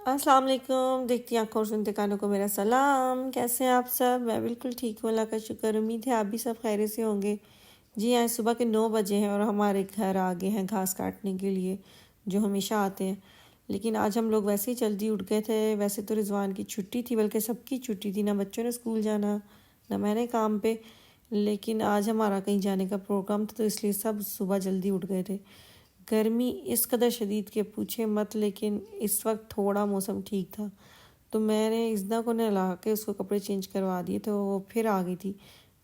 अस्सलाम वालेकुम। देखती आंखों और सुनते कानों को मेरा सलाम। कैसे हैं आप सब? मैं बिल्कुल ठीक हूँ, अल्लाह का शुक्र। उम्मीद है आप भी सब खैरियत से होंगे। जी हाँ, सुबह के 9 बजे हैं और हमारे घर आ गए हैं घास काटने के लिए, जो हमेशा आते हैं। लेकिन आज हम लोग वैसे ही जल्दी उठ गए थे। वैसे तो रिजवान की छुट्टी थी, बल्कि सबकी छुट्टी थी, ना बच्चों ने स्कूल जाना ना मैंने काम पे। लेकिन आज हमारा कहीं जाने का प्रोग्राम था, तो इसलिए सब सुबह जल्दी उठ गए थे। गर्मी इस कदर शदीद के पूछे मत, लेकिन इस वक्त थोड़ा मौसम ठीक था, तो मैंने इज़्दा को नहला के उसको कपड़े चेंज करवा दिए, तो वो फिर आ गई थी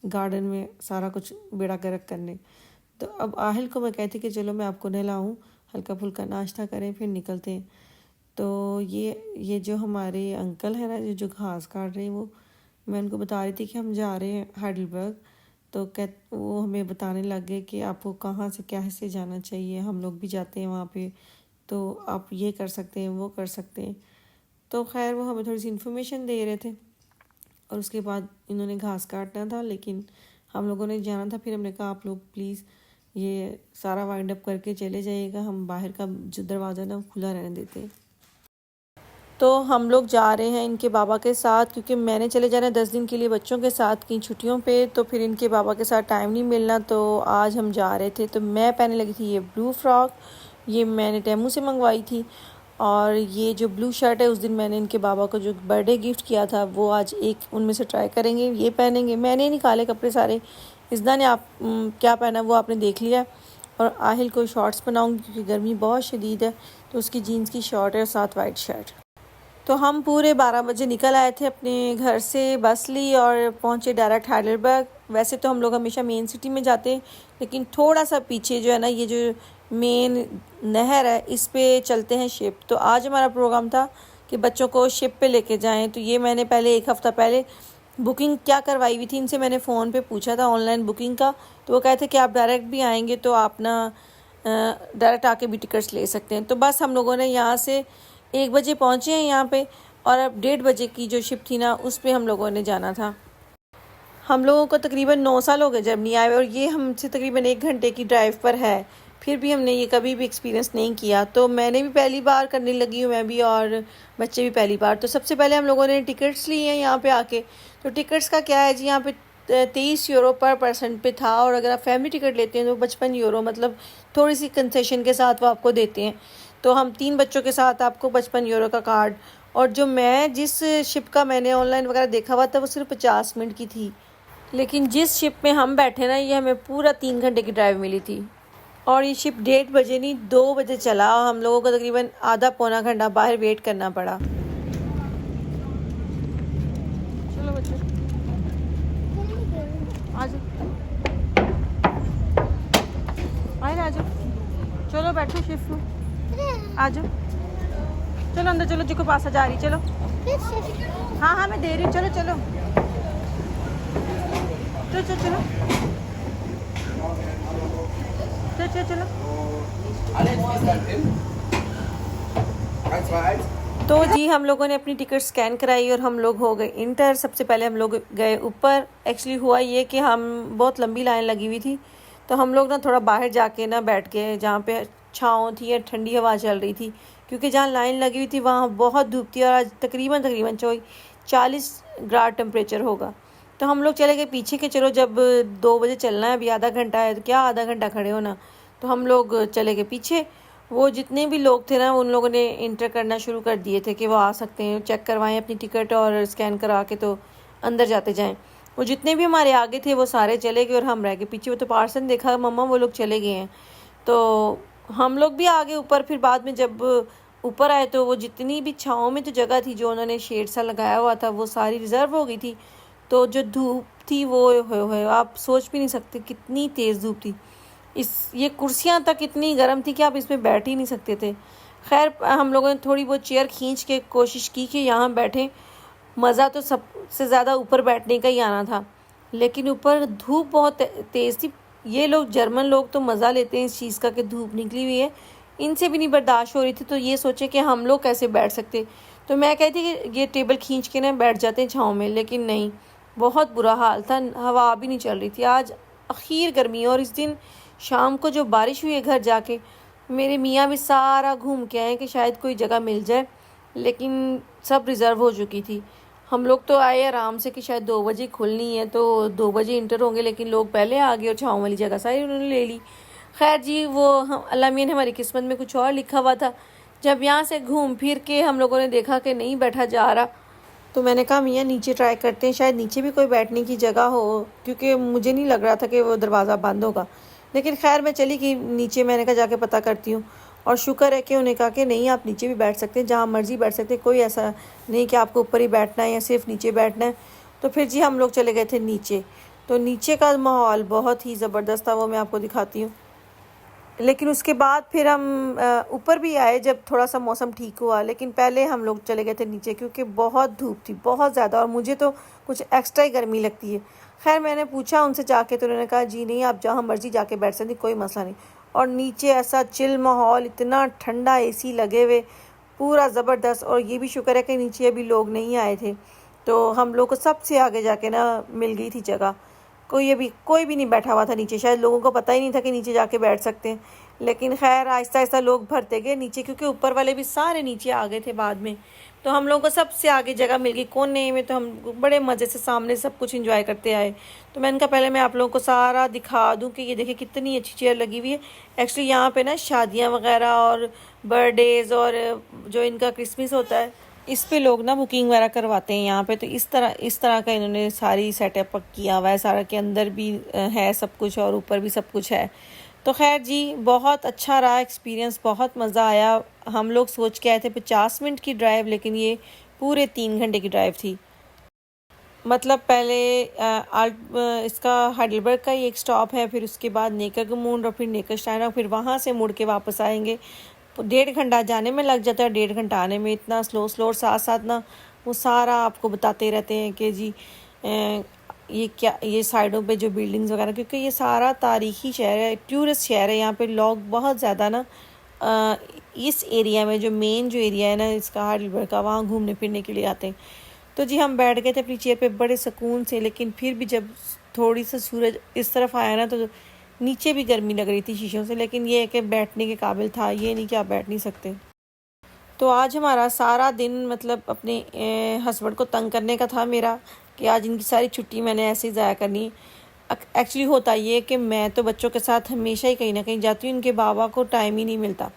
गार्डन में सारा कुछ बेड़ा गर्क करने। तो अब आहिल को मैं कहती कि चलो मैं आपको नहलाऊँ, हल्का फुल्का नाश्ता करें, फिर निकलते हैं। तो ये जो हमारे अंकल हैं ना, जो घास काट रहे हैं, वो मैं उनको बता रही थी कि हम जा रहे हैं हाइडलबर्ग। तो वो हमें बताने लग गए कि आपको कहाँ से कैसे जाना चाहिए, हम लोग भी जाते हैं वहाँ पे, तो आप ये कर सकते हैं, वो कर सकते हैं। तो खैर वो हमें थोड़ी सी इन्फॉर्मेशन दे रहे थे। और उसके बाद इन्होंने घास काटना था, लेकिन हम लोगों ने जाना था। फिर हमने कहा आप लोग प्लीज़ ये सारा वाइंड अप करके चले जाइएगा, हम बाहर का जो दरवाज़ा ना खुला रहने देते हैं। तो हम लोग जा रहे हैं इनके बाबा के साथ, क्योंकि मैंने चले जाना है 10 दिन के लिए बच्चों के साथ की छुट्टियों पे, तो फिर इनके बाबा के साथ टाइम नहीं मिलना, तो आज हम जा रहे थे। तो मैं पहनने लगी थी ये ब्लू फ्रॉक, ये मैंने टेमू से मंगवाई थी। और ये जो ब्लू शर्ट है, उस दिन मैंने इनके बाबा को जो बर्थडे गिफ्ट किया था, वो आज एक उनमें से ट्राई करेंगे, ये पहनेंगे। मैंने निकाले कपड़े सारे, इज़्दा ने आप क्या पहना वो आपने देख लिया। और आहिल को शॉर्ट्स बनाऊँगी क्योंकि गर्मी बहुत शदीद है, तो उसकी जीन्स की शॉर्ट है और साथ वाइट शर्ट। तो हम पूरे 12 बजे निकल आए थे अपने घर से, बस ली और पहुँचे डायरेक्ट हाइडलबर्ग। वैसे तो हम लोग हमेशा मेन सिटी में जाते हैं, लेकिन थोड़ा सा पीछे जो है ना, ये जो मेन नहर है, इस पे चलते हैं शिप। तो आज हमारा प्रोग्राम था कि बच्चों को शिप पे लेके जाएं। तो ये मैंने पहले 1 हफ़्ता पहले बुकिंग क्या करवाई हुई थी, इनसे मैंने फ़ोन पे पूछा था ऑनलाइन बुकिंग का। तो वो कहते कि आप डायरेक्ट भी आएंगे तो आप ना डायरेक्ट आके भी टिकट्स ले सकते हैं। तो बस हम लोगों ने यहाँ से 1 बजे पहुँचे हैं यहाँ पे, और अब 1:30 बजे की जो शिप थी ना, उस पे हम लोगों ने जाना था। हम लोगों को तकरीबन 9 साल हो गए जर्मनी आए, और ये हमसे तकरीबन 1 घंटे की ड्राइव पर है। फिर भी हमने ये कभी भी एक्सपीरियंस नहीं किया, तो मैंने भी पहली बार करने लगी हूँ, मैं भी, और बच्चे भी पहली बार। तो सबसे पहले हम लोगों ने टिकट्स लिए हैं यहाँ पे आके। तो टिकट्स का क्या है जी, यहाँ पे 23 यूरो पर पर्सन पे था, और अगर आप फैमिली टिकट लेते हैं तो 55 यूरो, मतलब थोड़ी सी कंसेशन के साथ वो आपको देते हैं। तो हम 3 बच्चों के साथ आपको 55 यूरो का कार्ड। और जो मैं जिस शिप का मैंने ऑनलाइन वगैरह देखा हुआ था, वो सिर्फ 50 मिनट की थी, लेकिन जिस शिप में हम बैठे ना, ये हमें पूरा 3 घंटे की ड्राइव मिली थी। और ये शिप 1:30 बजे नहीं 2 बजे चला, और हम लोगों को तकरीबन आधा पौना घंटा बाहर वेट करना पड़ा। चलो बच्चे आ जाओ, आ जाओ, चलो बैठो शिप में, आ जाओ, चलो अंदर चलो, जी को पास जा रही, चलो। हाँ हाँ मैं दे रही हूँ, चलो चलो चलो चलो चलो चलो चलो चलो। तो जी हम लोगों ने अपनी टिकट स्कैन कराई और हम लोग हो गए इंटर। सबसे पहले हम लोग गए ऊपर। एक्चुअली हुआ ये कि हम बहुत लंबी लाइन लगी हुई थी, तो हम लोग ना थोड़ा बाहर जाके ना बैठ गए, जहाँ पे छाँव थी या ठंडी हवा चल रही थी, क्योंकि जहाँ लाइन लगी हुई थी वहाँ बहुत धूप थी, और आज तकरीबन 40 ग्राड टेम्परेचर होगा। तो हम लोग चले गए पीछे के, चलो जब 2 बजे चलना है, अभी आधा घंटा है, तो क्या आधा घंटा खड़े होना। तो हम लोग चले गए पीछे। वो जितने भी लोग थे ना, उन लोगों ने इंटर करना शुरू कर दिए थे कि वो आ सकते हैं, चेक करवाएं अपनी टिकट और स्कैन करा के तो अंदर जाते जाएं। वो जितने भी हमारे आगे थे वो सारे चले गए और हम रह गए पीछे। वो तो पार्सन देखा मम्मा वो लोग चले गए हैं, तो हम लोग भी आगे ऊपर। फिर बाद में जब ऊपर आए तो वो जितनी भी छाँव में तो जगह थी, जो उन्होंने शेड सा लगाया हुआ था, वो सारी रिज़र्व हो गई थी। तो जो धूप थी वो आप सोच भी नहीं सकते कितनी तेज़ धूप थी। ये कुर्सियाँ तक इतनी गर्म थी कि आप इसमें बैठ ही नहीं सकते थे। खैर हम लोगों ने थोड़ी बहुत चेयर खींच के कोशिश की कि यहाँ बैठें। मज़ा तो सबसे ज़्यादा ऊपर बैठने का ही आना था, लेकिन ऊपर धूप बहुत तेज़ थी। ये लोग जर्मन लोग तो मज़ा लेते हैं इस चीज़ का कि धूप निकली हुई है, इनसे भी नहीं बर्दाश्त हो रही थी। तो ये सोचे कि हम लोग कैसे बैठ सकते। तो मैं कहती कि ये टेबल खींच के ना बैठ जाते हैं छाँव में, लेकिन नहीं, बहुत बुरा हाल था, हवा भी नहीं चल रही थी। आज आखिर गर्मी, और इस दिन शाम को जो बारिश हुई है घर जाके, मेरे मियाँ भी सारा घूम के आए कि शायद कोई जगह मिल जाए लेकिन सब रिज़र्व हो चुकी थी। हम लोग तो आए आराम से कि शायद 2 बजे खुलनी है तो 2 बजे इंटर होंगे, लेकिन लोग पहले आ गए और छाँव वाली जगह सारी उन्होंने ले ली। खैर जी, वो हम अल्लाह मियां ने हमारी किस्मत में कुछ और लिखा हुआ था। जब यहाँ से घूम फिर के हम लोगों ने देखा कि नहीं बैठा जा रहा, तो मैंने कहा मियाँ नीचे ट्राई करते हैं, शायद नीचे भी कोई बैठने की जगह हो, क्योंकि मुझे नहीं लग रहा था कि वो दरवाज़ा बंद होगा। लेकिन खैर मैं चली कि नीचे, मैंने कहा जाके पता करती हूँ। और शुक्र है कि उन्हें कहा कि नहीं, आप नीचे भी बैठ सकते हैं, जहाँ मर्जी बैठ सकते हैं, कोई ऐसा नहीं कि आपको ऊपर ही बैठना है या सिर्फ नीचे बैठना है। तो फिर जी हम लोग चले गए थे नीचे। तो नीचे का माहौल बहुत ही ज़बरदस्त था, वो मैं आपको दिखाती हूँ। लेकिन उसके बाद फिर हम ऊपर भी आए जब थोड़ा सा मौसम ठीक हुआ, लेकिन पहले हम लोग चले गए थे नीचे क्योंकि बहुत धूप थी, बहुत ज़्यादा, और मुझे तो कुछ एक्स्ट्रा ही गर्मी लगती है। खैर मैंने पूछा उनसे जाके, तो उन्होंने कहा जी नहीं, आप जहाँ मर्जी जाके बैठ सकती, कोई मसला नहीं। और नीचे ऐसा चिल माहौल, इतना ठंडा, एसी लगे हुए, पूरा ज़बरदस्त। और ये भी शुक्र है कि नीचे अभी लोग नहीं आए थे, तो हम लोग को सबसे आगे जाके ना मिल गई थी जगह। कोई भी नहीं बैठा हुआ था नीचे, शायद लोगों को पता ही नहीं था कि नीचे जाके बैठ सकते हैं। लेकिन खैर आहिस्ता आहिस्ता लोग भरते गए नीचे, क्योंकि ऊपर वाले भी सारे नीचे आ गए थे बाद में। तो हम लोगों को सबसे आगे जगह मिल गई कोने में, तो हम बड़े मज़े से सामने सब कुछ एंजॉय करते आए। तो मैंने कहा पहले मैं आप लोगों को सारा दिखा दूं कि ये देखिए कितनी अच्छी चेयर लगी हुई है। एक्चुअली यहाँ पे ना शादियाँ वगैरह और बर्थडेज़ और जो इनका क्रिसमस होता है, इस पे लोग ना बुकिंग वगैरह करवाते हैं यहाँ पे। तो इस तरह का इन्होंने सारी सेटअप किया हुआ है, सारा के अंदर भी है सब कुछ और ऊपर भी सब कुछ है। तो खैर जी, बहुत अच्छा रहा एक्सपीरियंस, बहुत मज़ा आया। हम लोग सोच के आए थे 50 मिनट की ड्राइव, लेकिन ये पूरे 3 घंटे की ड्राइव थी। मतलब पहले इसका हाइडलबर्ग का ही एक स्टॉप है, फिर उसके बाद नेकरगेमुंड और फिर नेकरस्टाइन, और फिर वहाँ से मुड़ के वापस आएंगे। 1.5 घंटा जाने में लग जाता है, 1.5 घंटा आने में। इतना स्लो साथ साथ ना वो सारा आपको बताते रहते हैं कि जी ये क्या, ये साइडों पे जो बिल्डिंग्स वगैरह, क्योंकि ये सारा तारीखी शहर है, टूरिस्ट शहर है। यहाँ पे लोग बहुत ज़्यादा ना इस एरिया में, जो मेन जो एरिया है ना इसका हाइडलबर्ग का, वहाँ घूमने फिरने के लिए आते हैं। तो जी हम बैठ गए थे अपनी चेयर पे बड़े सुकून से, लेकिन फिर भी जब थोड़ी सा सूरज इस तरफ आया ना, तो नीचे भी गर्मी लग रही थी शीशों से। लेकिन ये है कि बैठने के काबिल था, ये नहीं कि आप बैठ नहीं सकते। तो आज हमारा सारा दिन मतलब अपने हस्बैंड को तंग करने का था मेरा, कि आज इनकी सारी छुट्टी मैंने ऐसे ही ज़ाया करनी। एक्चुअली होता ये है कि मैं तो बच्चों के साथ हमेशा ही कहीं ना कहीं जाती हूँ, इनके बाबा को टाइम ही नहीं मिलता।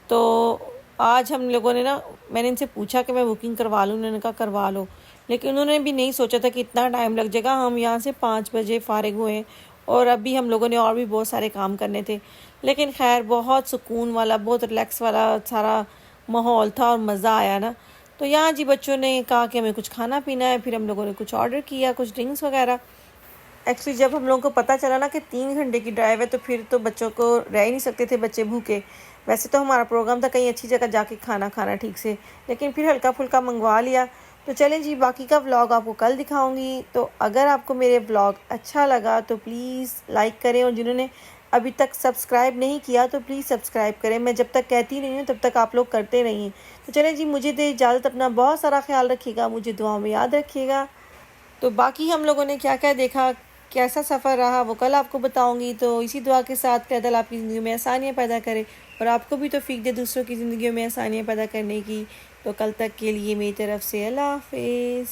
तो आज हम लोगों ने ना, मैंने इनसे पूछा कि मैं बुकिंग करवा लूँ, उन्होंने कहा करवा लो। लेकिन उन्होंने भी नहीं सोचा था कि इतना टाइम लग जाएगा। हम यहाँ से 5 बजे फ़ारिग हुए और अभी हम लोगों ने और भी बहुत सारे काम करने थे। लेकिन खैर बहुत सुकून वाला, बहुत रिलैक्स वाला सारा माहौल था और मज़ा आया ना। तो यहाँ जी बच्चों ने कहा कि हमें कुछ खाना पीना है, फिर हम लोगों ने कुछ ऑर्डर किया, कुछ ड्रिंक्स वगैरह। एक्चुअली जब हम लोगों को पता चला ना कि 3 घंटे की ड्राइव है, तो फिर तो बच्चों को रह ही नहीं सकते थे, बच्चे भूखे। वैसे तो हमारा प्रोग्राम था कहीं अच्छी जगह जाके खाना खाना ठीक से, लेकिन फिर हल्का फुल्का मंगवा लिया। तो चलें जी, बाकी का व्लॉग आपको कल दिखाऊंगी। तो अगर आपको मेरे व्लॉग अच्छा लगा तो प्लीज़ लाइक करें, और जिन्होंने अभी तक सब्सक्राइब नहीं किया तो प्लीज़ सब्सक्राइब करें। मैं जब तक कहती नहीं हूँ तब तक आप लोग करते रहिए। तो चलें जी, मुझे दे इजाज़त, अपना बहुत सारा ख्याल रखिएगा, मुझे दुआ में याद रखिएगा। तो बाकी हम लोगों ने क्या क्या देखा, कैसा सफ़र रहा, वो कल आपको बताऊंगी। तो इसी दुआ के साथ कि अल्लाह आपकी ज़िंदगी में आसानियाँ पैदा करे, और आपको भी तौफीक दे दूसरों की ज़िंदगी में आसानियाँ पैदा करने की। तो कल तक के लिए मेरी तरफ से अल्लाह हाफ़िज़।